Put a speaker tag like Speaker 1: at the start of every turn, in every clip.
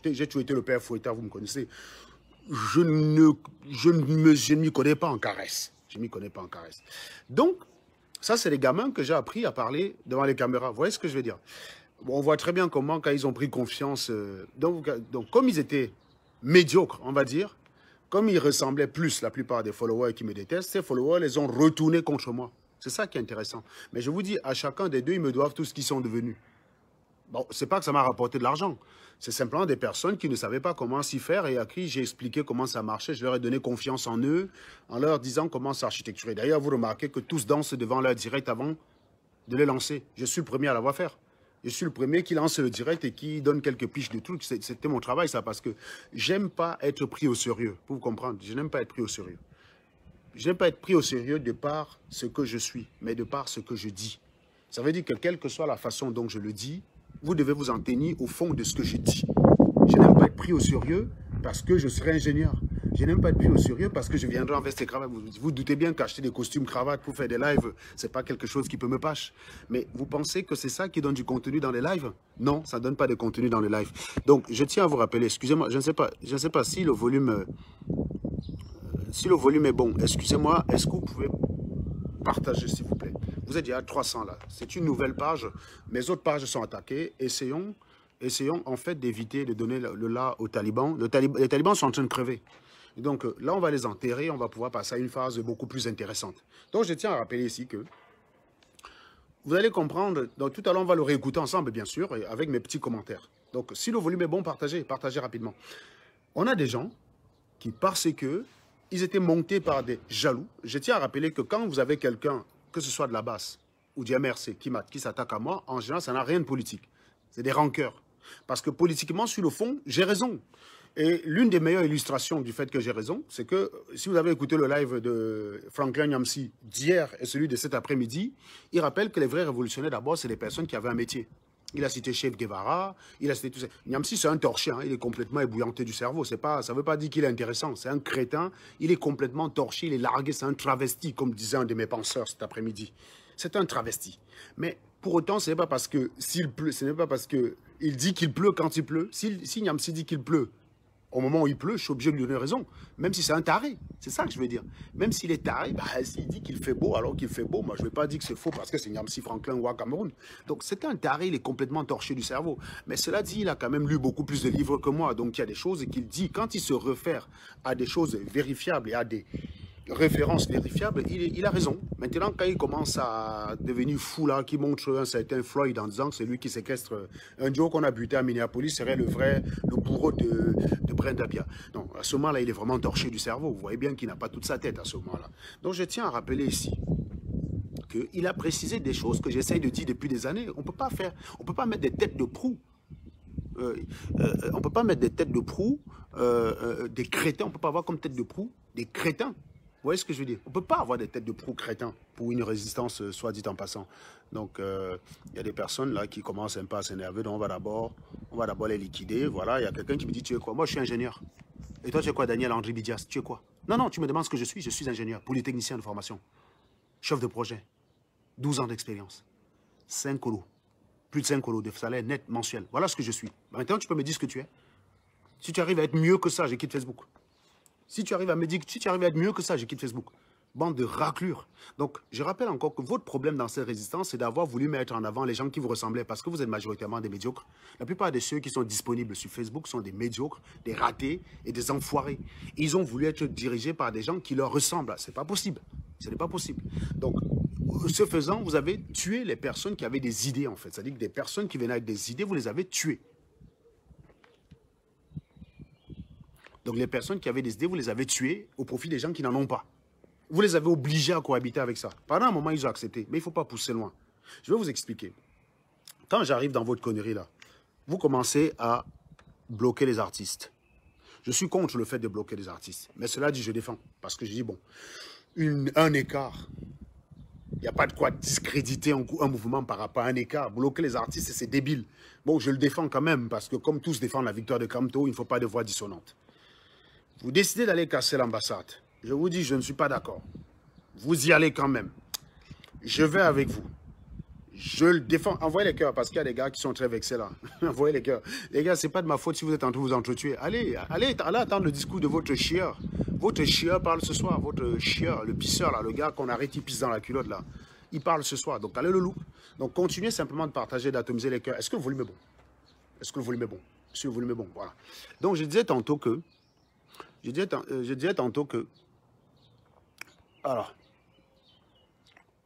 Speaker 1: J'ai toujours été le père fouettard, vous me connaissez. Je ne m'y connais pas en caresse. Je ne m'y connais pas en caresse. Donc, ça, c'est les gamins que j'ai appris à parler devant les caméras. Vous voyez ce que je veux dire? Bon, on voit très bien comment, quand ils ont pris confiance... donc, comme ils étaient médiocres, on va dire, comme ils ressemblaient plus, la plupart des followers qui me détestent, ces followers les ont retournés contre moi. C'est ça qui est intéressant. Mais je vous dis, à chacun des deux, ils me doivent tout ce qu'ils sont devenus. Bon, c'est pas que ça m'a rapporté de l'argent. C'est simplement des personnes qui ne savaient pas comment s'y faire et à qui j'ai expliqué comment ça marchait. Je leur ai donné confiance en eux, en leur disant comment s'architecturer. D'ailleurs, vous remarquez que tous dansent devant leur direct avant de les lancer. Je suis le premier à l'avoir fait. Je suis le premier qui lance le direct et qui donne quelques piches de trucs. C'était mon travail, ça, parce que j'aime pas être pris au sérieux. Pour vous comprendre, je n'aime pas être pris au sérieux. Je n'aime pas être pris au sérieux de par ce que je suis, mais de par ce que je dis. Ça veut dire que quelle que soit la façon dont je le dis, vous devez vous en tenir au fond de ce que je dis. Je n'aime pas être pris au sérieux parce que je serai ingénieur. Je n'aime pas être pris au sérieux parce que je viendrai en veste et cravate. Vous doutez bien qu'acheter des costumes cravates pour faire des lives, ce n'est pas quelque chose qui peut me pâcher. Mais vous pensez que c'est ça qui donne du contenu dans les lives? Non, ça ne donne pas de contenu dans les lives. Donc, je tiens à vous rappeler, excusez-moi, je ne sais pas si le volume est bon. Excusez-moi, est-ce que vous pouvez partager, s'il vous plaît? Vous êtes déjà à 300 là. C'est une nouvelle page. Mes autres pages sont attaquées. Essayons en fait d'éviter de donner le là aux talibans. Les talibans sont en train de crever. Et donc là, on va les enterrer. On va pouvoir passer à une phase beaucoup plus intéressante. Donc je tiens à rappeler ici que vous allez comprendre. Donc tout à l'heure, on va le réécouter ensemble, bien sûr, avec mes petits commentaires. Donc si le volume est bon, partagez rapidement. On a des gens qui, parce que ils étaient montés par des jaloux. Je tiens à rappeler que quand vous avez quelqu'un, que ce soit de la basse ou du MRC, qui s'attaque à moi, en général, ça n'a rien de politique. C'est des rancœurs. Parce que politiquement, sur le fond, j'ai raison. Et l'une des meilleures illustrations du fait que j'ai raison, c'est que si vous avez écouté le live de Franklin Nyamsi d'hier et celui de cet après-midi, il rappelle que les vrais révolutionnaires, d'abord, c'est les personnes qui avaient un métier. Il a cité Che Guevara, il a cité tout ça. Nyamsi, c'est un torché, hein, il est complètement ébouillanté du cerveau. Ça ne veut pas dire qu'il est intéressant, c'est un crétin, il est complètement torché, il est largué, c'est un travesti, comme disait un de mes penseurs cet après-midi. C'est un travesti. Mais pour autant, ce n'est pas parce que s'il pleut, ce n'est pas parce qu'il dit qu'il pleut quand il pleut. Si Nyamsi dit qu'il pleut, au moment où il pleut, je suis obligé de lui donner raison. Même si c'est un taré. C'est ça que je veux dire. Même s'il est taré, bah, s'il dit qu'il fait beau alors qu'il fait beau, moi je ne vais pas dire que c'est faux parce que c'est Nyamsi Franklin ou à Cameroun. Donc c'est un taré, il est complètement torché du cerveau. Mais cela dit, il a quand même lu beaucoup plus de livres que moi. Donc il y a des choses qu'il dit. Quand il se réfère à des choses vérifiables et à des référence vérifiable, il a raison. Maintenant, quand il commence à devenir fou, là, qui montre un certain Floyd en disant que c'est lui qui séquestre un Joe qu'on a buté à Minneapolis, serait le bourreau de Brenda Bia. Donc, à ce moment-là, il est vraiment torché du cerveau. Vous voyez bien qu'il n'a pas toute sa tête à ce moment-là. Donc, je tiens à rappeler ici qu'il a précisé des choses que j'essaye de dire depuis des années. On ne peut pas mettre des têtes de proue. On ne peut pas mettre des têtes de proue, des crétins. On ne peut pas avoir comme tête de proue des crétins. Vous voyez ce que je veux dire? On ne peut pas avoir des têtes de proue crétins pour une résistance, soit dit en passant. Donc, il y a des personnes là qui commencent un peu à s'énerver. Donc, on va d'abord les liquider. Voilà, il y a quelqu'un qui me dit, tu es quoi? Moi, je suis ingénieur. Et toi, tu es quoi, Daniel André Bidias? Tu es quoi? Non, non, tu me demandes ce que je suis ingénieur, polytechnicien de formation, chef de projet, 12 ans d'expérience, 5 colos, plus de 5 colos de salaire net mensuel. Voilà ce que je suis. Maintenant, tu peux me dire ce que tu es. Si tu arrives à être mieux que ça, je quitte Facebook. Si tu arrives à me dire que si tu arrives à être mieux que ça, je quitte Facebook. Bande de raclures. Donc, je rappelle encore que votre problème dans cette résistance, c'est d'avoir voulu mettre en avant les gens qui vous ressemblaient parce que vous êtes majoritairement des médiocres. La plupart de ceux qui sont disponibles sur Facebook sont des médiocres, des ratés et des enfoirés. Ils ont voulu être dirigés par des gens qui leur ressemblent. Ce n'est pas possible. Ce n'est pas possible. Donc, ce faisant, vous avez tué les personnes qui avaient des idées, en fait. C'est-à-dire que des personnes qui venaient avec des idées, vous les avez tuées. Donc, les personnes qui avaient des idées, vous les avez tuées au profit des gens qui n'en ont pas. Vous les avez obligés à cohabiter avec ça. Pendant un moment, ils ont accepté. Mais il ne faut pas pousser loin. Je vais vous expliquer. Quand j'arrive dans votre connerie, là, vous commencez à bloquer les artistes. Je suis contre le fait de bloquer les artistes. Mais cela dit, je défends. Parce que je dis, bon, un écart. Il n'y a pas de quoi discréditer un mouvement par rapport à un écart. Bloquer les artistes, c'est débile. Bon, je le défends quand même. Parce que comme tous défendent la victoire de Kamto, il ne faut pas de voix dissonantes. Vous décidez d'aller casser l'ambassade. Je vous dis, je ne suis pas d'accord. Vous y allez quand même. Je vais avec vous. Je le défends. Envoyez les cœurs parce qu'il y a des gars qui sont très vexés là. Envoyez les cœurs. Les gars, c'est pas de ma faute si vous êtes en train de vous entretuer. Allez attendre le discours de votre chieur. Votre chieur parle ce soir. Votre chieur, le pisseur là, le gars qu'on arrête, il pisse dans la culotte là. Il parle ce soir. Donc allez le loup. Donc continuez simplement de partager, d'atomiser les cœurs. Est-ce que le volume est bon? Est-ce que le volume est bon? Est-ce que le volume est bon? Voilà. Donc je disais tantôt que. Je disais tantôt que. Alors.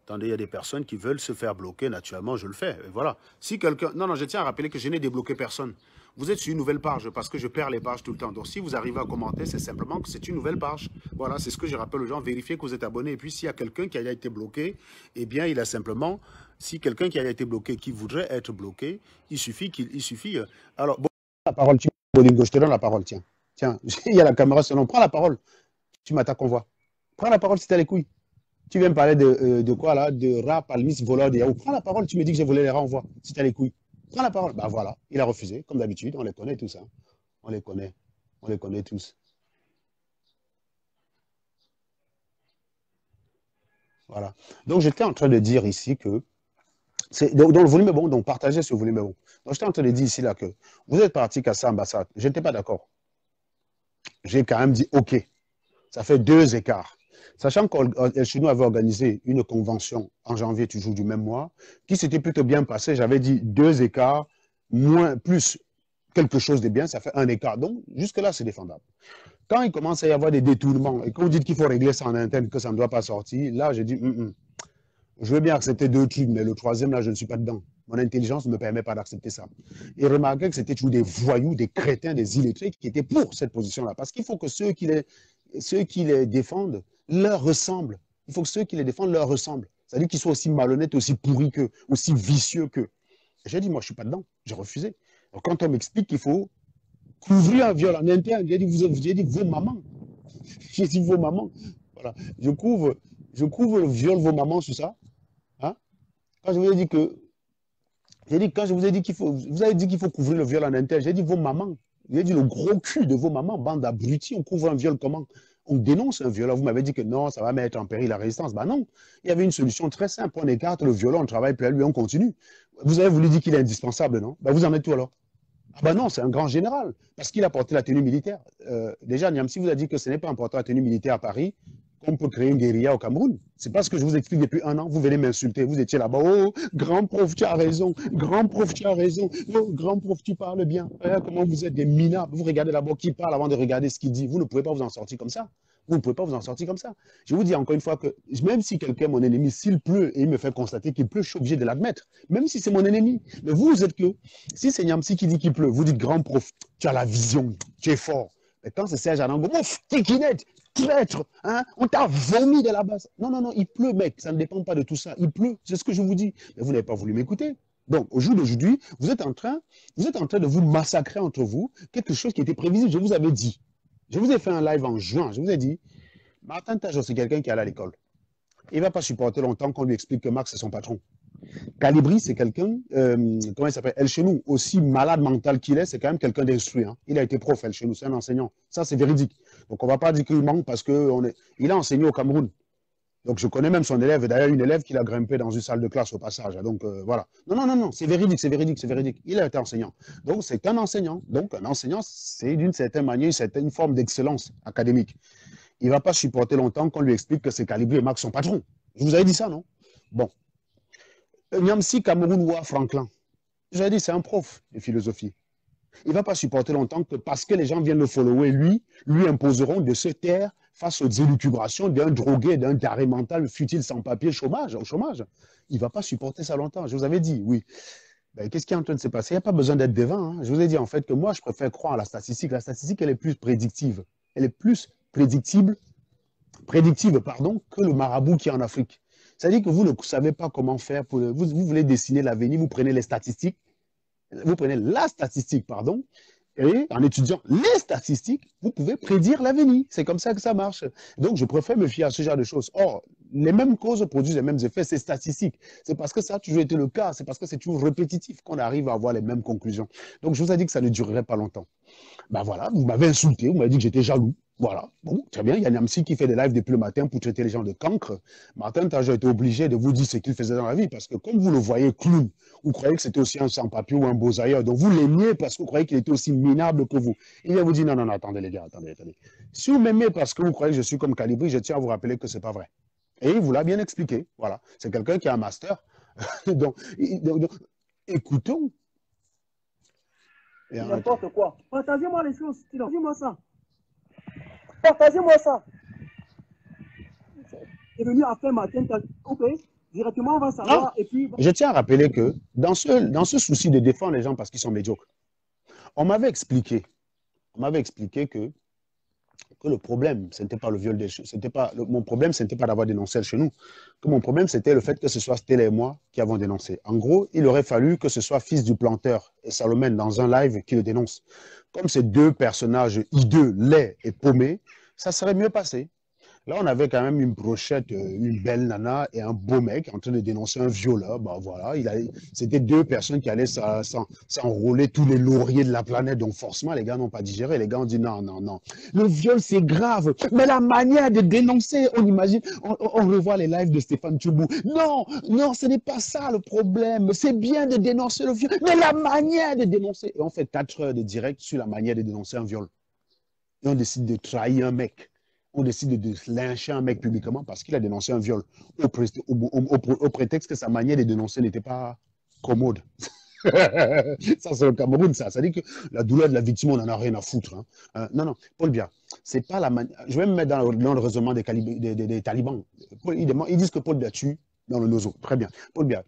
Speaker 1: Attendez, il y a des personnes qui veulent se faire bloquer, naturellement, je le fais. Et voilà. Si quelqu'un... Non, je tiens à rappeler que je n'ai débloqué personne. Vous êtes sur une nouvelle page parce que je perds les pages tout le temps. Donc, si vous arrivez à commenter, c'est simplement que c'est une nouvelle page. Voilà, c'est ce que je rappelle aux gens. Vérifiez que vous êtes abonné. Et puis, s'il y a quelqu'un qui a été bloqué, eh bien, il a simplement... Si quelqu'un qui a été bloqué, qui voudrait être bloqué, il suffit qu'il... Alors, bon, la parole, Bolingo, je te donne la parole, tiens. Tiens, il y a la caméra selon. Prends la parole. Tu m'attaques, on voit. Prends la parole si t'as les couilles. Tu viens me parler de quoi là? De rap, palmis, voleur, de Yahoo. Prends la parole, tu me dis que j'ai volé les rats, on voit. Si tu as les couilles. Prends la parole. Bah voilà, il a refusé, comme d'habitude, on les connaît tous. Hein. On les connaît tous. Voilà. Donc j'étais en train de dire ici que. Donc le volume est bon, donc partagez ce volume est bon. Donc j'étais en train de dire ici là que vous êtes parti casser l'ambassade. Je n'étais pas d'accord. J'ai quand même dit OK. Ça fait 2 écarts. Sachant qu'El Chenou avait organisé une convention en janvier, toujours du même mois, qui s'était plutôt bien passé. J'avais dit 2 écarts, moins, plus quelque chose de bien, ça fait 1 écart. Donc, jusque-là, c'est défendable. Quand il commence à y avoir des détournements, et quand vous dites qu'il faut régler ça en interne, que ça ne doit pas sortir, là, j'ai dit, je veux bien accepter 2 trucs, mais le 3e, là, je ne suis pas dedans. Mon intelligence ne me permet pas d'accepter ça. Et remarquez que c'était toujours des voyous, des crétins, des illettrés qui étaient pour cette position-là. Parce qu'il faut que ceux qui les défendent leur ressemblent. Il faut que ceux qui les défendent leur ressemblent. C'est-à-dire qu'ils soient aussi malhonnêtes, aussi pourris qu'eux, aussi vicieux qu'eux. J'ai dit, moi, je ne suis pas dedans. J'ai refusé. Donc, quand on m'explique qu'il faut couvrir un viol en interne, j'ai dit vos mamans. J'ai dit vos mamans. Voilà. Je couvre le viol vos mamans sur ça. Hein? Quand je vous ai dit que quand je vous ai dit qu'il faut, vous avez dit qu'il faut couvrir le viol en interne, j'ai dit vos mamans. J'ai dit le gros cul de vos mamans, bande d'abrutis, on couvre un viol comment? On dénonce un viol. Vous m'avez dit que non, ça va mettre en péril la résistance. Ben non, il y avait une solution très simple. On écarte le violon, on travaille plus à lui, on continue. Vous avez voulu dire qu'il est indispensable, non? Ben vous en êtes où alors? Ah ben non, c'est un grand général, parce qu'il a porté la tenue militaire. Déjà, Niamsi vous a dit que ce n'est pas en portant la tenue militaire à Paris qu'on peut créer une guérilla au Cameroun. C'est pas ce que je vous explique depuis 1 an. Vous venez m'insulter. Vous étiez là-bas. Oh, grand prof, tu as raison. Grand prof, tu as raison. Oh, grand prof, tu parles bien. Comment vous êtes des minables. Vous regardez d'abord qui parle avant de regarder ce qu'il dit. Vous ne pouvez pas vous en sortir comme ça. Vous ne pouvez pas vous en sortir comme ça. Je vous dis encore une fois que même si quelqu'un est mon ennemi, s'il pleut et il me fait constater qu'il pleut, je suis obligé de l'admettre. Même si c'est mon ennemi. Mais vous êtes que, si c'est Niamsi qui dit qu'il pleut, vous dites grand prof, tu as la vision, tu es fort. Mais quand c'est Serge Anango, mouf, tiquinette, traître, hein, on t'a vomi de la base. Non, non, non, il pleut, mec, ça ne dépend pas de tout ça. Il pleut, c'est ce que je vous dis. Mais vous n'avez pas voulu m'écouter. Donc, au jour d'aujourd'hui, vous êtes en train de vous massacrer entre vous, quelque chose qui était prévisible. Je vous avais dit. Je vous ai fait un live en juin. Je vous ai dit, Martin Tajo, c'est quelqu'un qui est allé à l'école. Il ne va pas supporter longtemps qu'on lui explique que Max, c'est son patron. Calibri, c'est quelqu'un, comment il s'appelle? El Chenou, aussi malade mental qu'il est, c'est quand même quelqu'un d'instruit. Hein. Il a été prof, El Chenou, c'est un enseignant. Ça, c'est véridique. Donc, on ne va pas dire qu'il manque parce qu'il a enseigné au Cameroun. Donc, je connais même son élève, d'ailleurs, une élève qu'il a grimpé dans une salle de classe au passage. Donc, voilà. Non, non, non, non, c'est véridique, c'est véridique, c'est véridique. Il a été enseignant. Donc, c'est un enseignant. Donc, un enseignant, c'est d'une certaine manière une forme d'excellence académique. Il ne va pas supporter longtemps qu'on lui explique que c'est Calibri et Max son patron. Je vous avais dit ça, non? Bon. Niamsi Cameroun Franklin, j'ai dit c'est un prof de philosophie. Il ne va pas supporter longtemps que parce que les gens viennent le follower, lui imposeront de se taire face aux élucubrations d'un drogué, d'un taré mental futile sans papier, au chômage. Il ne va pas supporter ça longtemps. Je vous avais dit, oui. Ben, qu'est-ce qui est en train de se passer? Il n'y a pas besoin d'être devin. Hein. Je vous ai dit en fait que moi, je préfère croire à la statistique. La statistique, elle est plus prédictive. Elle est plus prédictive, que le marabout qui est en Afrique. C'est-à-dire que vous ne savez pas comment faire pour... Vous voulez dessiner l'avenir, vous prenez les statistiques, vous prenez la statistique, pardon, et en étudiant les statistiques, vous pouvez prédire l'avenir. C'est comme ça que ça marche. Donc, je préfère me fier à ce genre de choses. Or, les mêmes causes produisent les mêmes effets, c'est statistique. C'est parce que ça a toujours été le cas, c'est parce que c'est toujours répétitif qu'on arrive à avoir les mêmes conclusions. Donc, je vous ai dit que ça ne durerait pas longtemps. Ben voilà, vous m'avez insulté, vous m'avez dit que j'étais jaloux. Voilà, bon, très bien. Il y a Niamsi qui fait des lives depuis le matin pour traiter les gens de cancre. Martin Tajo était obligé de vous dire ce qu'il faisait dans la vie parce que comme vous le voyez clown, vous croyez que c'était aussi un sans-papier ou un beau-ailleurs. Donc vous l'aimiez parce que vous croyez qu'il était aussi minable que vous. Il vient vous dire non, non, non, attendez les gars, attendez, attendez. Si vous m'aimez parce que vous croyez que je suis comme Calibri, je tiens à vous rappeler que ce n'est pas vrai. Et il vous l'a bien expliqué. Voilà. C'est quelqu'un qui a un master. donc, écoutons.
Speaker 2: N'importe quoi. Partagez-moi les choses. Partagez-moi ça. Partagez-moi ça. C'est venu à faire matin. Ok. Directement, on va savoir.
Speaker 1: Non.
Speaker 2: Et puis...
Speaker 1: Je tiens à rappeler que dans ce souci de défendre les gens parce qu'ils sont médiocres, on m'avait expliqué que le problème, ce n'était pas le viol des choses. Mon problème, ce n'était pas d'avoir dénoncé chez nous. Que mon problème, c'était le fait que ce soit Stella et moi qui avons dénoncé. En gros, il aurait fallu que ce soit Fils du Planteur et Salomène dans un live qui le dénoncent. Comme ces deux personnages hideux, laids et paumés, ça serait mieux passé. Là, on avait quand même une brochette, une belle nana et un beau mec en train de dénoncer un violeur. Bah, voilà, c'était deux personnes qui allaient s'enrôler tous les lauriers de la planète. Donc forcément, les gars n'ont pas digéré. Les gars ont dit non, non, non. Le viol, c'est grave. Mais la manière de dénoncer, on imagine, on revoit les lives de Stéphane Tchoubou. Non, non, ce n'est pas ça le problème. C'est bien de dénoncer le viol, mais la manière de dénoncer. Et on fait 4 heures de direct sur la manière de dénoncer un viol. Et on décide de trahir un mec. On décide de lyncher un mec publiquement parce qu'il a dénoncé un viol au prétexte que sa manière de dénoncer n'était pas commode. Ça, c'est le Cameroun, ça. Ça dit que la douleur de la victime, on n'en a rien à foutre. Hein. Non, non, Paul Biya, c'est pas la manière. Je vais me mettre dans le raisonnement des talibans. Ils disent que Paul Biya tue dans le nozo. Très bien. Paul Biya,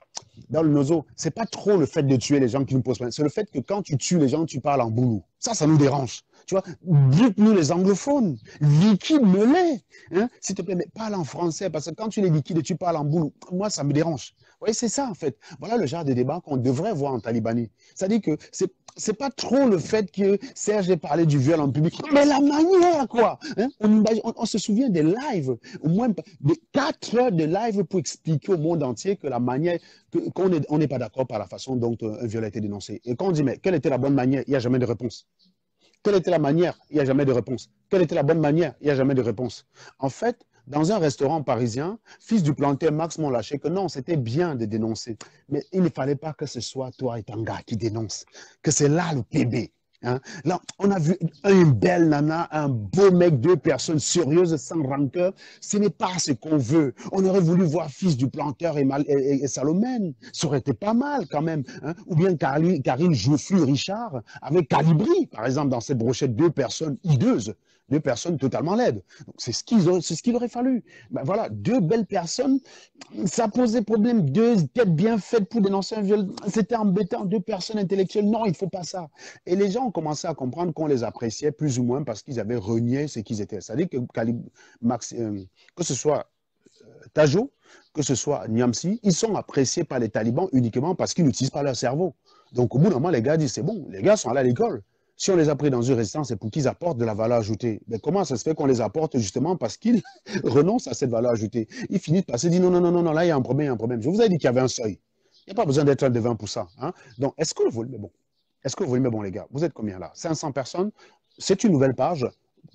Speaker 1: dans le nozo, c'est pas trop le fait de tuer les gens qui nous posent problème. C'est le fait que quand tu tues les gens, tu parles en boulou. Ça nous dérange. Tu vois, dites-nous les anglophones, liquide-le-les, hein, s'il te plaît, mais parle en français, parce que quand tu les liquides et tu parles en boulot, moi, ça me dérange. Vous voyez, c'est ça, en fait. Voilà le genre de débat qu'on devrait voir en Talibanie. C'est-à-dire que c'est pas trop le fait que Serge ait parlé du viol en public, mais la manière, quoi. Hein, on se souvient des lives, au moins de 4 heures de live pour expliquer au monde entier que la manière, qu'on n'est pas d'accord par la façon dont un viol a été dénoncé. Et quand on dit, mais quelle était la bonne manière, il n'y a jamais de réponse. Quelle était la manière? Il n'y a jamais de réponse. Quelle était la bonne manière? Il n'y a jamais de réponse. En fait, dans un restaurant parisien, Fils du Planteur, Max m'ont lâché que non, c'était bien de dénoncer. Mais il ne fallait pas que ce soit toi et Tanga qui dénoncent. Que c'est là le PB. Hein? Là, on a vu une belle nana, un beau mec, 2 personnes sérieuses, sans rancœur. Ce n'est pas ce qu'on veut. On aurait voulu voir Fils du Planteur et Salomène. Ça aurait été pas mal quand même. Hein? Ou bien Karine Joufflu-Richard avec Calibri, par exemple, dans cette brochette, 2 personnes hideuses. 2 personnes totalement laides. C'est ce qu'il aurait fallu. Ben voilà, 2 belles personnes, ça posait problème. 2 têtes bien faites pour dénoncer un viol. C'était embêtant. 2 personnes intellectuelles. Non, il ne faut pas ça. Et les gens ont commencé à comprendre qu'on les appréciait plus ou moins parce qu'ils avaient renié ce qu'ils étaient. C'est-à-dire que que ce soit Tajo, que ce soit Niamsi, ils sont appréciés par les talibans uniquement parce qu'ils n'utilisent pas leur cerveau. Donc au bout d'un moment, les gars disent c'est bon, les gars sont allés à l'école. Si on les a pris dans une résistance, c'est pour qu'ils apportent de la valeur ajoutée. Mais comment ça se fait qu'on les apporte justement parce qu'ils renoncent à cette valeur ajoutée? Ils finissent par se dire non, non, non, non, non, là il y a un problème, il y a un problème. Je vous avais dit qu'il y avait un seuil. Il n'y a pas besoin d'être un devin pour ça. Hein? Donc est-ce que le volume est bon? Est-ce que le volume est bon, les gars? Vous êtes combien là? 500 personnes? C'est une nouvelle page.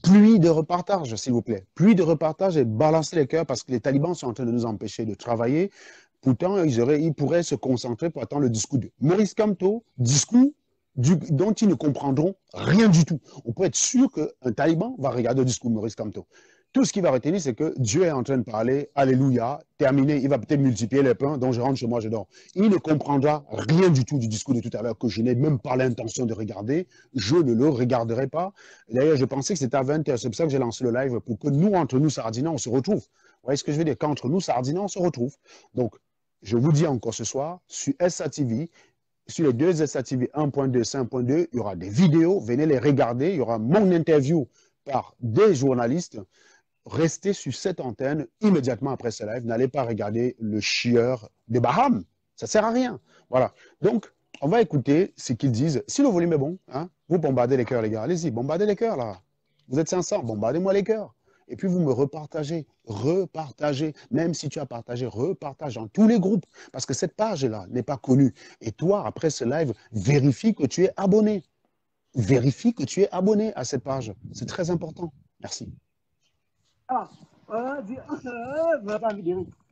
Speaker 1: Pluie de repartage, s'il vous plaît. Pluie de repartage et balancez les cœurs parce que les talibans sont en train de nous empêcher de travailler. Pourtant, ils pourraient se concentrer pour attendre le discours de Maurice Kamto, discours dont ils ne comprendront rien du tout. On peut être sûr qu'un taliban va regarder le discours de Maurice Kamto. Tout ce qu'il va retenir, c'est que Dieu est en train de parler, alléluia, terminé, il va peut-être multiplier les pains, donc je rentre chez moi, je dors. Il ne comprendra rien du tout du discours de tout à l'heure que je n'ai même pas l'intention de regarder, je ne le regarderai pas. D'ailleurs, je pensais que c'était à 20h, c'est pour ça que j'ai lancé le live, pour que nous, entre nous, Sardinans, on se retrouve. Vous voyez ce que je veux dire? Qu'entre nous, Sardinans, on se retrouve. Donc, je vous dis encore ce soir, sur SATV, sur les 2 SATV 1.2, 5.2, il y aura des vidéos, venez les regarder, il y aura mon interview par des journalistes. Restez sur cette antenne immédiatement après ce live, n'allez pas regarder le chieur des Bahamas, ça ne sert à rien. Voilà, donc on va écouter ce qu'ils disent. Si le volume est bon, hein, vous bombardez les cœurs les gars, allez-y, bombardez les cœurs là. Vous êtes 500, bombardez-moi les cœurs. Et puis vous me repartagez, même si tu as partagé, repartage dans tous les groupes, parce que cette page-là n'est pas connue. Et toi, après ce live, vérifie que tu es abonné. Vérifie que tu es abonné à cette page. C'est très important. Merci.
Speaker 2: Ah,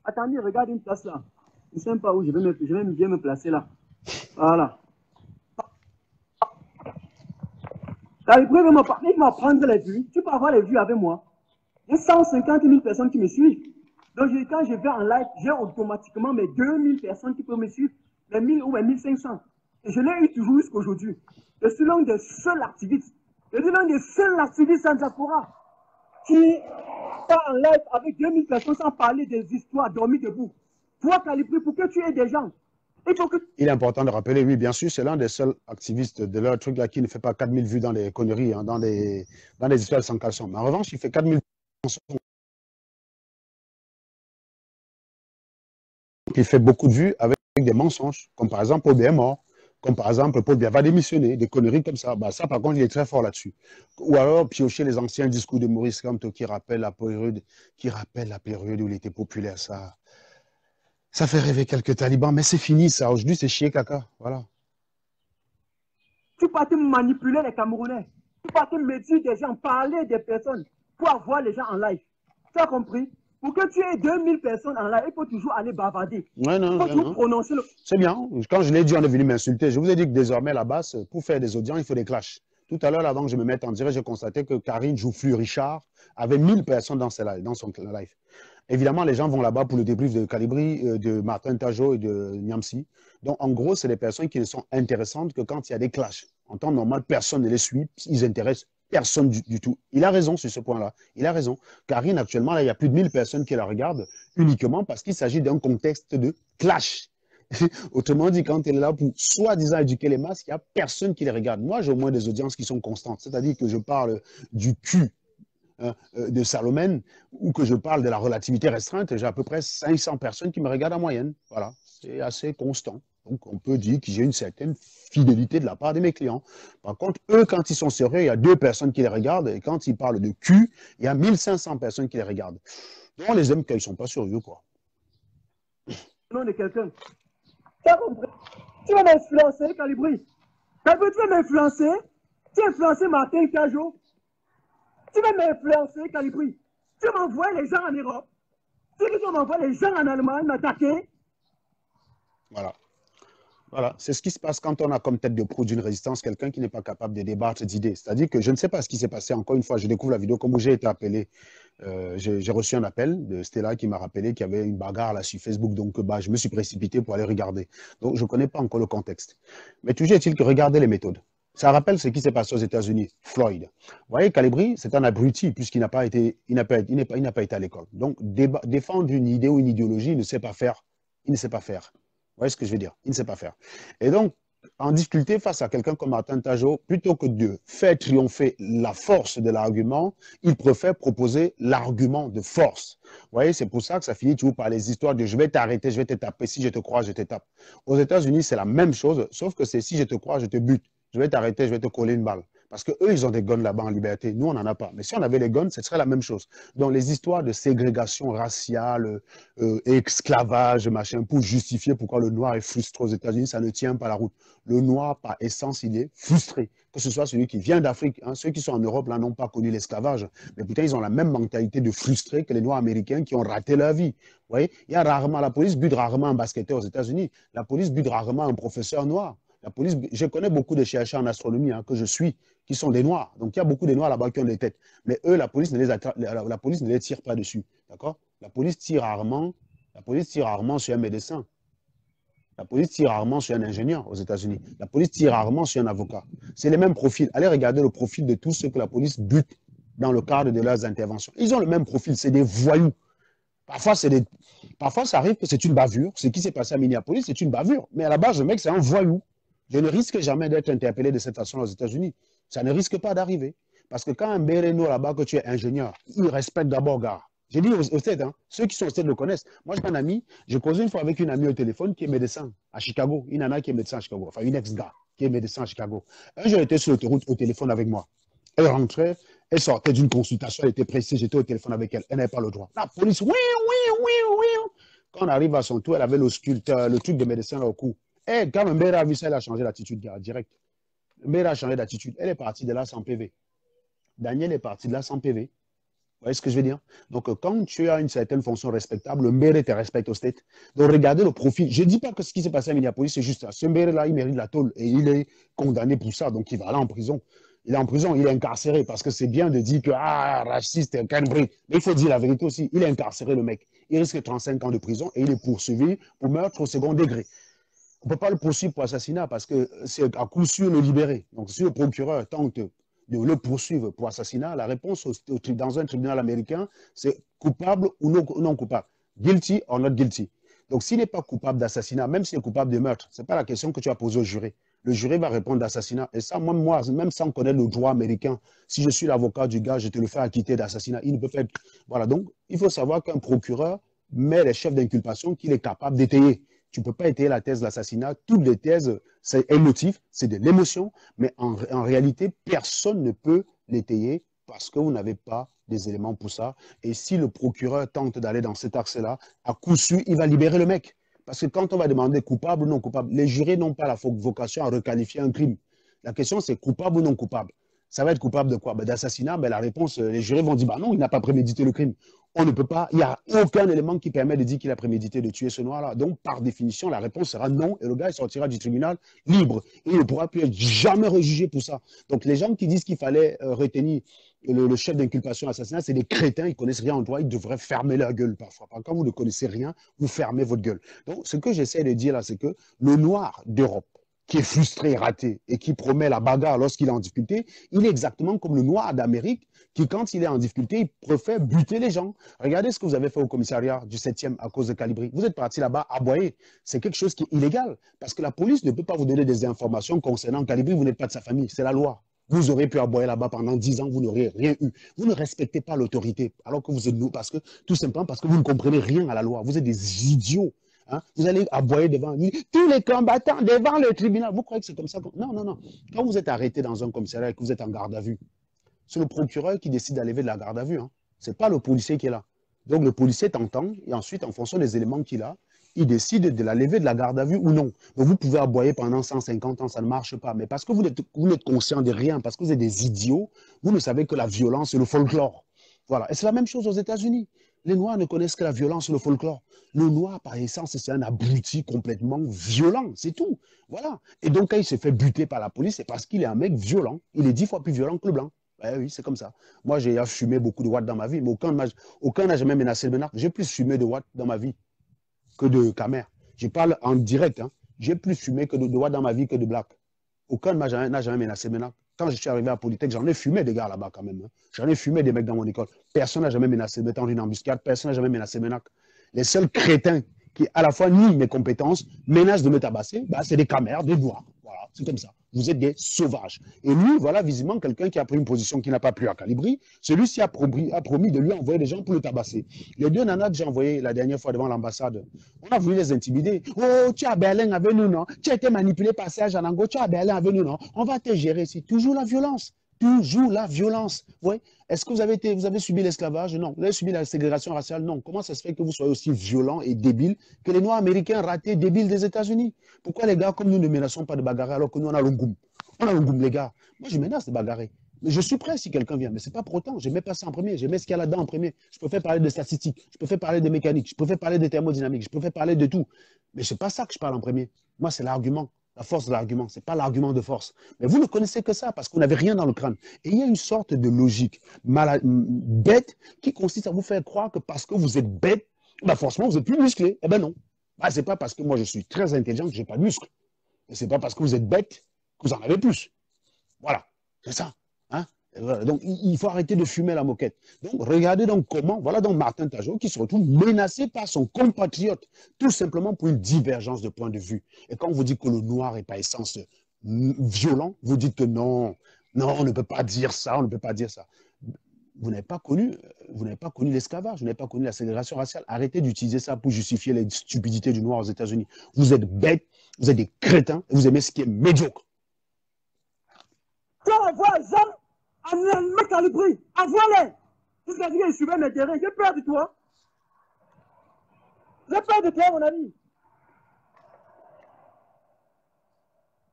Speaker 2: attendez, regarde une place là. Je ne sais pas où je vais bien me placer là. Voilà. Il va prendre les vues. Tu peux avoir les vues avec moi. Il y a 150 000 personnes qui me suivent. Donc, quand je vais en live, j'ai automatiquement mes 2000 personnes qui peuvent me suivre, mes 1000 ou mes 1500. Et je l'ai eu toujours jusqu'à aujourd'hui. Je suis l'un des seuls activistes. Je suis l'un des seuls activistes en diaspora qui part en live avec 2000 personnes sans parler des histoires dormies debout. Toi, Calibri, pour que tu aies des gens, il faut que...
Speaker 1: Il est important de rappeler, oui, bien sûr, c'est l'un des seuls activistes de leur truc là qui ne fait pas 4000 vues dans les conneries, hein, dans les histoires sans caleçon. Mais en revanche, il fait 4000 vues. Il fait beaucoup de vues avec des mensonges, comme par exemple Paul Biya est mort, comme par exemple Paul Biya va démissionner, des conneries comme ça. Bah, ça, par contre, il est très fort là-dessus. Ou alors piocher les anciens discours de Maurice Kamto qui rappellent la période où il était populaire. Ça fait rêver quelques talibans, mais c'est fini ça. Aujourd'hui, c'est chier caca. Voilà.
Speaker 2: Tu peux te manipuler les Camerounais. Tu peux te médire des gens, parler des personnes pour avoir les gens en live. Tu as compris? Pour que tu aies 2000 personnes en live, il faut toujours aller bavarder.
Speaker 1: Ouais, non,
Speaker 2: il faut toujours prononcer le...
Speaker 1: C'est bien. Quand je l'ai dit, on est venu m'insulter. Je vous ai dit que désormais, là-bas, pour faire des audiences, il faut des clashs. Tout à l'heure, avant que je me mette en direct, j'ai constaté que Karine Joufflu-Richard avait 1000 personnes dans son live. Évidemment, les gens vont là-bas pour le débrief de Calibri, de Martin Tajo et de Niamsi. Donc, en gros, c'est des personnes qui ne sont intéressantes que quand il y a des clashs. En temps normal, personne ne les suit. Ils intéressent personne du tout. Il a raison sur ce point-là. Il a raison. Karine, actuellement, là, il y a plus de 1000 personnes qui la regardent uniquement parce qu'il s'agit d'un contexte de clash. Autrement dit, quand elle est là pour soi-disant éduquer les masses, il n'y a personne qui les regarde. Moi, j'ai au moins des audiences qui sont constantes. C'est-à-dire que je parle du cul de Salomène ou que je parle de la relativité restreinte, j'ai à peu près 500 personnes qui me regardent en moyenne. Voilà, c'est assez constant. Donc, on peut dire que j'ai une certaine fidélité de la part de mes clients. Par contre, eux, quand ils sont sérieux, il y a 2 personnes qui les regardent et quand ils parlent de cul, il y a 1500 personnes qui les regardent. Donc, on les aime quand ils ne sont pas sérieux, quoi.
Speaker 2: Nom de quelqu'un. Tu vas m'influencer, Calibri. Tu vas m'influencer. Tu as influencé Martin Tajo. Tu vas m'influencer, Calibri. Tu m'envoies les gens en Europe. Tu m'envoies les gens en Allemagne m'attaquer.
Speaker 1: Voilà. Voilà, c'est ce qui se passe quand on a comme tête de proue d'une résistance quelqu'un qui n'est pas capable de débattre d'idées. C'est-à-dire que je ne sais pas ce qui s'est passé. Encore une fois, je découvre la vidéo comme où j'ai été appelé. J'ai reçu un appel de Stella qui m'a rappelé qu'il y avait une bagarre là sur Facebook. Donc, bah, je me suis précipité pour aller regarder. Donc, je ne connais pas encore le contexte. Mais toujours est-il que regardez les méthodes. Ça rappelle ce qui s'est passé aux États-Unis. Floyd. Vous voyez, Calibri, c'est un abruti puisqu'il n'a pas été, il n'a pas été à l'école. Donc, défendre une idée ou une idéologie, il ne sait pas faire. Il ne sait pas faire. Vous voyez ce que je veux dire? Il ne sait pas faire. Et donc, en difficulté face à quelqu'un comme Martin Tajo, plutôt que de faire triompher la force de l'argument, il préfère proposer l'argument de force. Vous voyez, c'est pour ça que ça finit toujours par les histoires de je vais t'arrêter, je vais te taper, si je te crois, je te tape. Aux États-Unis, c'est la même chose, sauf que c'est si je te crois, je te bute. Je vais t'arrêter, je vais te coller une balle. Parce qu'eux, ils ont des guns là-bas en liberté. Nous, on n'en a pas. Mais si on avait les guns, ce serait la même chose. Donc, les histoires de ségrégation raciale, esclavage, machin, pour justifier pourquoi le noir est frustré aux États-Unis, ça ne tient pas la route. Le noir, par essence, il est frustré. Que ce soit celui qui vient d'Afrique, hein, ceux qui sont en Europe, là, n'ont pas connu l'esclavage. Mais putain, ils ont la même mentalité de frustré que les noirs américains qui ont raté leur vie. Vous voyez, il y a rarement, la police bute rarement un basketteur aux États-Unis. La police bute rarement un professeur noir. La police, je connais beaucoup de chercheurs en astronomie hein, que je suis, qui sont des noirs. Donc, il y a beaucoup de noirs là-bas qui ont des têtes. Mais eux, la police ne les tire pas dessus. D'accord? La police tire rarement sur un médecin. La police tire rarement sur un ingénieur aux États-Unis. La police tire rarement sur un avocat. C'est les mêmes profils. Allez regarder le profil de tous ceux que la police bute dans le cadre de leurs interventions. Ils ont le même profil. C'est des voyous. Parfois, ça arrive que c'est une bavure. Ce qui s'est passé à Minneapolis, c'est une bavure. Mais à la base, le mec, c'est un voyou. Je ne risque jamais d'être interpellé de cette façon aux États-Unis. Ça ne risque pas d'arriver. Parce que quand un Béréno là-bas, que tu es ingénieur, il respecte d'abord gars. J'ai dit au stade, hein, ceux qui sont au stade le connaissent. Moi, j'ai un ami, j'ai causé une fois avec une amie au téléphone qui est médecin à Chicago. Une nana qui est médecin à Chicago. Enfin, une ex-gars qui est médecin à Chicago. Un jour, elle était sur l'autoroute au téléphone avec moi. Elle rentrait, elle sortait d'une consultation, elle était pressée, j'étais au téléphone avec elle. Elle n'avait pas le droit. La police, oui, oui, oui, oui. Quand on arrive à son tour, elle avait le truc de médecin là au cou. Et quand Mbera a vu ça, elle a changé d'attitude, direct. Mbera a changé d'attitude. Elle est partie de là sans PV. Daniel est parti de là sans PV. voyez ce que je veux dire? Donc, quand tu as une certaine fonction respectable, le maire te respecte au state. Donc, regardez le profil. Je ne dis pas que ce qui s'est passé à Minneapolis, c'est juste ça. Ce maire-là, il mérite la tôle et il est condamné pour ça. Donc, il va aller en prison. Il est en prison, il est incarcéré parce que c'est bien de dire que, ah, raciste, Canberra. Mais il faut dire la vérité aussi. Il est incarcéré, le mec. Il risque 35 ans de prison et il est poursuivi pour meurtre au second degré. On ne peut pas le poursuivre pour assassinat parce que c'est à coup sûr le libérer. Donc, si le procureur tente de le poursuivre pour assassinat, la réponse dans un tribunal américain, c'est coupable ou non coupable. Guilty or not guilty. Donc, s'il n'est pas coupable d'assassinat, même s'il est coupable de meurtre, ce n'est pas la question que tu as posée au juré. Le juré va répondre d'assassinat. Et ça, moi, même sans connaître le droit américain, si je suis l'avocat du gars, je te le fais acquitter d'assassinat. Il ne peut pas être... Voilà, donc, il faut savoir qu'un procureur met les chefs d'inculpation qu'il est capable d'étayer. Tu ne peux pas étayer la thèse de l'assassinat. Toutes les thèses, c'est émotif, c'est de l'émotion, mais en réalité, personne ne peut l'étayer parce que vous n'avez pas des éléments pour ça. Et si le procureur tente d'aller dans cet axe-là, à coup sûr, il va libérer le mec. Parce que quand on va demander coupable ou non coupable, les jurés n'ont pas la vocation à requalifier un crime. La question, c'est coupable ou non coupable. Ça va être coupable de quoi? Ben, d'assassinat, ben, la réponse, les jurés vont dire, bah non, il n'a pas prémédité le crime. On ne peut pas, il n'y a aucun élément qui permet de dire qu'il a prémédité de tuer ce noir-là. Donc, par définition, la réponse sera non, et le gars, il sortira du tribunal libre. Et il ne pourra plus être jamais rejugé pour ça. Donc, les gens qui disent qu'il fallait retenir le chef d'inculpation assassinat, c'est des crétins, ils ne connaissent rien en droit, ils devraient fermer leur gueule parfois. Quand vous ne connaissez rien, vous fermez votre gueule. Donc, ce que j'essaie de dire là, c'est que le noir d'Europe, qui est frustré, raté, et qui promet la bagarre lorsqu'il est en difficulté, il est exactement comme le noir d'Amérique, qui, quand il est en difficulté, il préfère buter les gens. Regardez ce que vous avez fait au commissariat du 7e à cause de Calibri. Vous êtes parti là-bas aboyer. C'est quelque chose qui est illégal, parce que la police ne peut pas vous donner des informations concernant Calibri, vous n'êtes pas de sa famille, c'est la loi. Vous aurez pu aboyer là-bas pendant 10 ans, vous n'aurez rien eu. Vous ne respectez pas l'autorité, alors que vous êtes nous, parce que, tout simplement parce que vous ne comprenez rien à la loi. Vous êtes des idiots. Hein? Vous allez aboyer devant tous les combattants devant le tribunal. Vous croyez que c'est comme ça? Non, non, non. Quand vous êtes arrêté dans un commissariat et que vous êtes en garde à vue, c'est le procureur qui décide d'enlever de la garde à vue. Hein. Ce n'est pas le policier qui est là. Donc le policier t'entend et ensuite, en fonction des éléments qu'il a, il décide de la lever de la garde à vue ou non. Donc vous pouvez aboyer pendant 150 ans, ça ne marche pas. Mais parce que vous n'êtes conscient de rien, parce que vous êtes des idiots, vous ne savez que la violence, c'est le folklore. Voilà. Et c'est la même chose aux États-Unis. Les Noirs ne connaissent que la violence et le folklore. Le Noir, par essence, c'est un abruti complètement violent, c'est tout. Voilà. Et donc, quand il se fait buter par la police, c'est parce qu'il est un mec violent. Il est 10 fois plus violent que le blanc. Eh oui, c'est comme ça. Moi, j'ai fumé beaucoup de watts dans ma vie, mais aucun n'a jamais menacé le Bénard. J'ai plus fumé de watts dans ma vie que de Camer. Je parle en direct. Hein. J'ai plus fumé que de watts dans ma vie que de black. Aucun n'a jamais menacé le Bénard. Quand je suis arrivé à Polytech, j'en ai fumé des gars là-bas quand même. Hein. J'en ai fumé des mecs dans mon école. Personne n'a jamais menacé de mettre une embuscade. Personne n'a jamais menacé Ménac. Les seuls crétins qui, à la fois, nient mes compétences, menacent de me tabasser, bah, c'est des camères, des noirs. Voilà, c'est comme ça. Vous êtes des sauvages. Et lui, voilà, visiblement, quelqu'un qui a pris une position qui n'a pas plu à Calibri. Celui-ci a promis de lui envoyer des gens pour le tabasser. Les deux nanas que j'ai envoyés la dernière fois devant l'ambassade, on a voulu les intimider. Oh, tu es à Berlin avec nous, non? Tu as été manipulé par Serge Anango, tu es à Berlin avec nous, non? On va te gérer. C'est toujours la violence. Toujours la violence. Ouais. Est-ce que vous avez subi l'esclavage? Non. Vous avez subi la ségrégation raciale? Non. Comment ça se fait que vous soyez aussi violent et débile que les Noirs américains ratés, débiles des États-Unis? Pourquoi les gars comme nous ne menaçons pas de bagarrer alors que nous on a l'ongoum? On a l'ongoum, les gars. Moi je menace de bagarrer. Mais je suis prêt si quelqu'un vient. Mais ce n'est pas pour autant. Je ne mets pas ça en premier. Je mets ce qu'il y a là-dedans en premier. Je peux faire parler de statistiques. Je peux faire parler de mécanique. Je peux faire parler de thermodynamique. Je peux faire parler de tout. Mais ce n'est pas ça que je parle en premier. Moi, c'est l'argument. La force de l'argument, ce n'est pas l'argument de force. Mais vous ne connaissez que ça parce que vous n'avez rien dans le crâne. Et il y a une sorte de logique bête qui consiste à vous faire croire que parce que vous êtes bête, bah forcément vous êtes plus musclé. Eh bien non. Bah, ce n'est pas parce que moi je suis très intelligent que je n'ai pas de muscle. Et ce n'est pas parce que vous êtes bête que vous en avez plus. Voilà, c'est ça. Hein? Voilà. Donc il faut arrêter de fumer la moquette. Donc regardez donc comment, voilà donc Martin Tajot qui se retrouve menacé par son compatriote, tout simplement pour une divergence de point de vue. Et quand vous dites que le noir est par essence violent, vous dites que non, non, on ne peut pas dire ça, on ne peut pas dire ça. Vous n'avez pas connu l'esclavage, vous n'avez pas connu la ségrégation raciale. Arrêtez d'utiliser ça pour justifier les stupidités du noir aux États-Unis. Vous êtes bêtes, vous êtes des crétins, et vous aimez ce qui est médiocre.
Speaker 2: Quand on voit Jean, un mec calibré, envoie-les. Vous avez dit que je suis mes terrains, j'ai peur de toi. J'ai peur de toi, mon ami.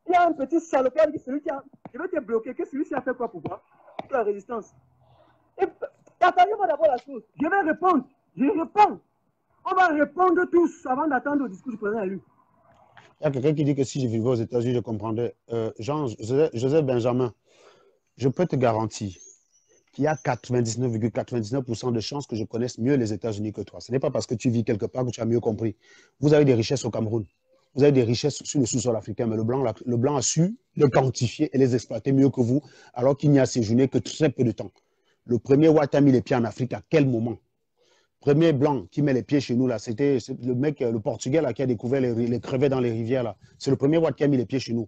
Speaker 2: Il y a un petit salopard qui celui qui a. Je vais te bloquer, que celui-ci a fait quoi pour toi? Pour la résistance. Et Partagez-moi d'abord la chose. Je vais répondre. Je réponds. On va répondre tous avant d'attendre le discours du président élu.
Speaker 1: Il y a quelqu'un qui dit que si je vivais aux États-Unis, je comprendrais. Joseph Benjamin, je peux te garantir qu'il y a 99,99% de chances que je connaisse mieux les États-Unis que toi. Ce n'est pas parce que tu vis quelque part que tu as mieux compris. Vous avez des richesses au Cameroun. Vous avez des richesses sur le sous-sol africain, mais le blanc a su les quantifier et les exploiter mieux que vous, alors qu'il n'y a séjourné que très peu de temps. Le premier White a mis les pieds en Afrique à quel moment? Premier blanc qui met les pieds chez nous, là, c'était le mec, le Portugais là, qui a découvert les crevettes dans les rivières. Là. C'est le premier White qui a mis les pieds chez nous.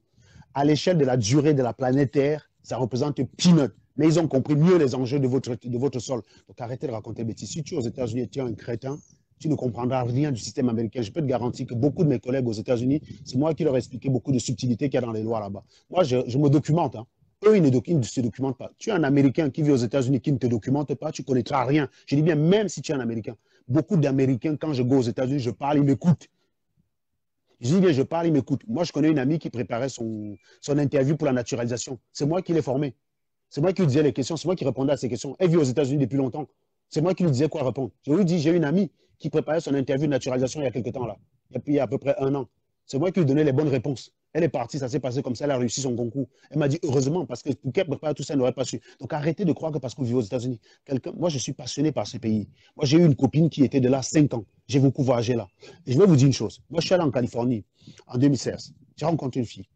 Speaker 1: À l'échelle de la durée de la planète Terre, ça représente peanut. Mais ils ont compris mieux les enjeux de votre sol. Donc arrêtez de raconter bêtises. Si tu es aux États-Unis et tu es un crétin, tu ne comprendras rien du système américain. Je peux te garantir que beaucoup de mes collègues aux États-Unis, c'est moi qui leur ai expliqué beaucoup de subtilités qu'il y a dans les lois là-bas. Moi, je me documente. Hein. Eux, ils ne se documentent pas. Tu es un Américain qui vit aux États-Unis qui ne te documente pas, tu ne connaîtras rien. Je dis bien, même si tu es un Américain. Beaucoup d'Américains, quand je go aux États-Unis, je parle, ils m'écoutent. Je dis bien, je parle, ils m'écoutent. Moi, je connais une amie qui préparait son interview pour la naturalisation. C'est moi qui l'ai formée. C'est moi qui lui disais les questions, c'est moi qui répondais à ces questions. Elle vit aux États-Unis depuis longtemps. C'est moi qui lui disais quoi répondre. Je lui dis, j'ai une amie qui préparait son interview de naturalisation il y a quelque temps là. Il y a à peu près 1 an. C'est moi qui lui donnais les bonnes réponses. Elle est partie, ça s'est passé comme ça, elle a réussi son concours. Elle m'a dit heureusement, parce que pour qu'elle prépare tout ça, elle n'aurait pas su. Donc arrêtez de croire que parce que vous vivez aux États-Unis. Moi, je suis passionné par ce pays. Moi, j'ai eu une copine qui était de là 5 ans. J'ai beaucoup voyagé là. Et je vais vous dire une chose. Moi, je suis allé en Californie en 2016. J'ai rencontré une fille.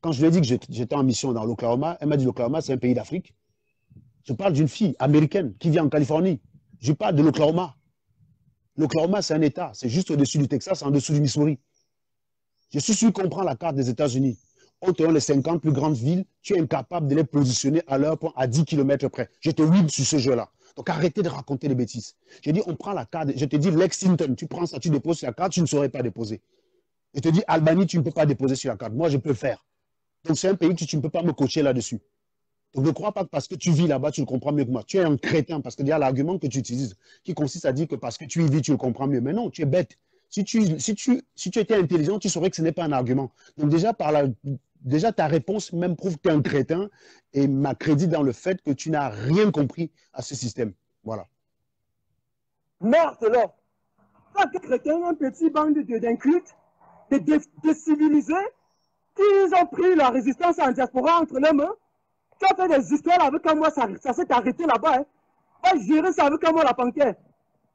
Speaker 1: Quand je lui ai dit que j'étais en mission dans l'Oklahoma, elle m'a dit l'Oklahoma, c'est un pays d'Afrique. Je parle d'une fille américaine qui vit en Californie. Je parle de l'Oklahoma. L'Oklahoma, c'est un État. C'est juste au-dessus du Texas, en dessous du Missouri. Je suis sûr qu'on prend la carte des États-Unis. On te donne les 50 plus grandes villes, tu es incapable de les positionner à leur point à 10 km près. Je te whip sur ce jeu-là. Donc arrêtez de raconter des bêtises. Je dis, on prend la carte, je te dis Lexington, tu prends ça, tu déposes sur la carte, tu ne saurais pas déposer. Je te dis Albanie, tu ne peux pas déposer sur la carte. Moi, je peux le faire. Donc c'est un pays que tu ne peux pas me coacher là-dessus. Donc ne crois pas que parce que tu vis là-bas, tu le comprends mieux que moi. Tu es un crétin parce qu'il y a l'argument que tu utilises qui consiste à dire que parce que tu y vis, tu le comprends mieux. Mais non, tu es bête. Si tu étais intelligent, tu saurais que ce n'est pas un argument. Donc déjà ta réponse même prouve que tu es un crétin et m'accrédite dans le fait que tu n'as rien compris à ce système. Voilà.
Speaker 2: Merde là. Ça, des crétins, un petit bande d'incultes, de civilisés, qui ont pris la résistance en diaspora entre les mains. Tu as fait des histoires avec moi, ça s'est arrêté là-bas. Hein. Va gérer ça avec moi, la panthère.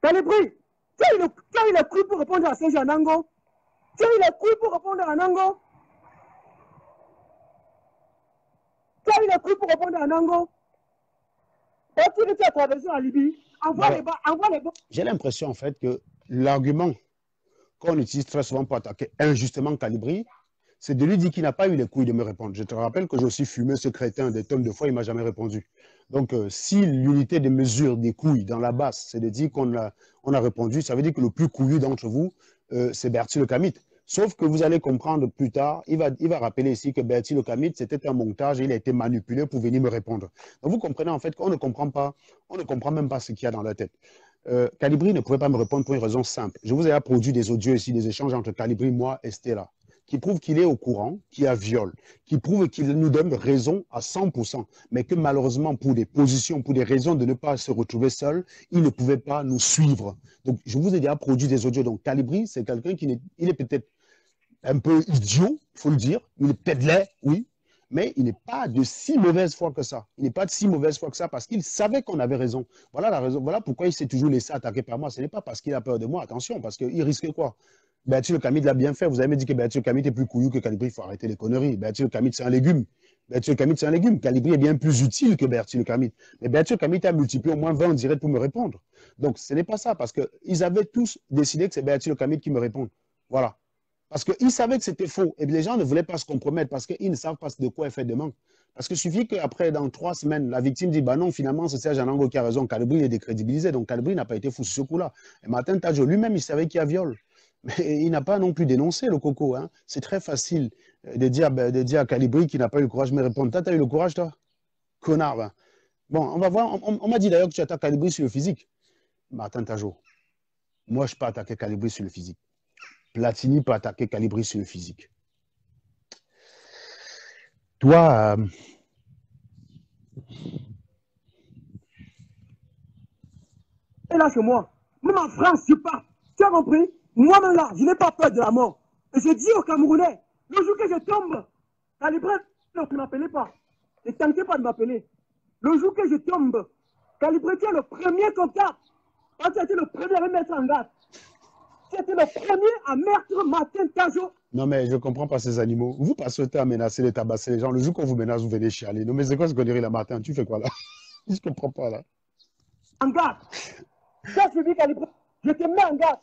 Speaker 2: Calibri, tu as eu le coup pour répondre à Saint-Jean Nango. Tu as eu le coup pour répondre à Nango. Tu as eu le coup pour répondre à Nango. Tu as traversé en Libye. Envoie les bas.
Speaker 1: J'ai l'impression en fait que l'argument qu'on utilise très souvent pour attaquer injustement Calibri, c'est de lui dire qu'il n'a pas eu les couilles de me répondre. Je te rappelle que j'ai aussi fumé ce crétin des tonnes de fois, il ne m'a jamais répondu. Donc, si l'unité de mesure des couilles dans la base, c'est de dire qu'on a répondu, ça veut dire que le plus couillu d'entre vous, c'est Bertie le Camite. Sauf que vous allez comprendre plus tard, il va rappeler ici que Bertie le Camite, c'était un montage et il a été manipulé pour venir me répondre. Donc, vous comprenez en fait qu'on ne comprend pas, on ne comprend même pas ce qu'il y a dans la tête. Calibri ne pouvait pas me répondre pour une raison simple. Je vous ai produit des audios ici, des échanges entre Calibri, moi et Stella, qui prouve qu'il est au courant, qu'il y a viol, qui prouve qu'il nous donne raison à 100%, mais que malheureusement, pour des positions, pour des raisons de ne pas se retrouver seul, il ne pouvait pas nous suivre. Donc, je vous ai déjà produit des audios. Donc, Calibri, c'est quelqu'un qui est peut-être un peu idiot, il faut le dire. Il est peut-être laid, oui, mais il n'est pas de si mauvaise foi que ça. Il n'est pas de si mauvaise foi que ça parce qu'il savait qu'on avait raison. Voilà la raison. Voilà pourquoi il s'est toujours laissé attaquer par moi. Ce n'est pas parce qu'il a peur de moi, attention, parce qu'il risquait quoi? Bertie le Camite l'a bien fait. Vous avez dit que Bertie le Camite est plus couillu que Calibri. Il faut arrêter les conneries. Bertie le Camite, c'est un légume. Bertie le Camite, c'est un légume. Calibri est bien plus utile que Bertie le Camite. Mais Bertie le Camite a multiplié au moins 20 en direct pour me répondre. Donc, ce n'est pas ça, parce qu'ils avaient tous décidé que c'est Bertie le Camite qui me répond. Voilà. Parce qu'ils savaient que c'était faux. Et les gens ne voulaient pas se compromettre parce qu'ils ne savent pas de quoi est fait demain. Parce qu'il suffit qu'après, dans 3 semaines, la victime dit, bah non, finalement, c'est Serge Anango qui a raison. Calibri est décrédibilisé. Donc, Calibri n'a pas été fou sur ce coup-là. Et Martin Tadjo lui-même, il savait qu'il y a viol. Mais il n'a pas non plus dénoncé le coco. Hein. C'est très facile de dire à Calibri qu'il n'a pas eu le courage de me répondre. Toi, tu as eu le courage, toi? Connard. Hein. Bon, on va voir. On m'a dit d'ailleurs que tu attaques Calibri sur le physique. Martin Tadjo, moi, je peux attaquer Calibri sur le physique. Platini peut attaquer Calibri sur le physique. Toi,
Speaker 2: Et là, chez moi, même en France, je pars. Tu as compris? Moi-même là, je n'ai pas peur de la mort. Et je dis aux Camerounais, le jour que je tombe, Calibré ne m'appelez pas. Ne tentez pas de m'appeler. Le jour que je tombe, Calibré, tu es le premier contact. Quand tu as été le premier à me mettre en garde. Tu étais le premier à mettre Martin Tajo.
Speaker 1: Non, mais je ne comprends pas ces animaux. Vous passez à menacer les tabasser les gens. Le jour qu'on vous menace, vous venez chialer. Non, mais c'est quoi ce connerie là, Martin? Tu fais quoi là? Je ne comprends pas là.
Speaker 2: En garde. Ça, je dis Calibré. Je te mets en garde.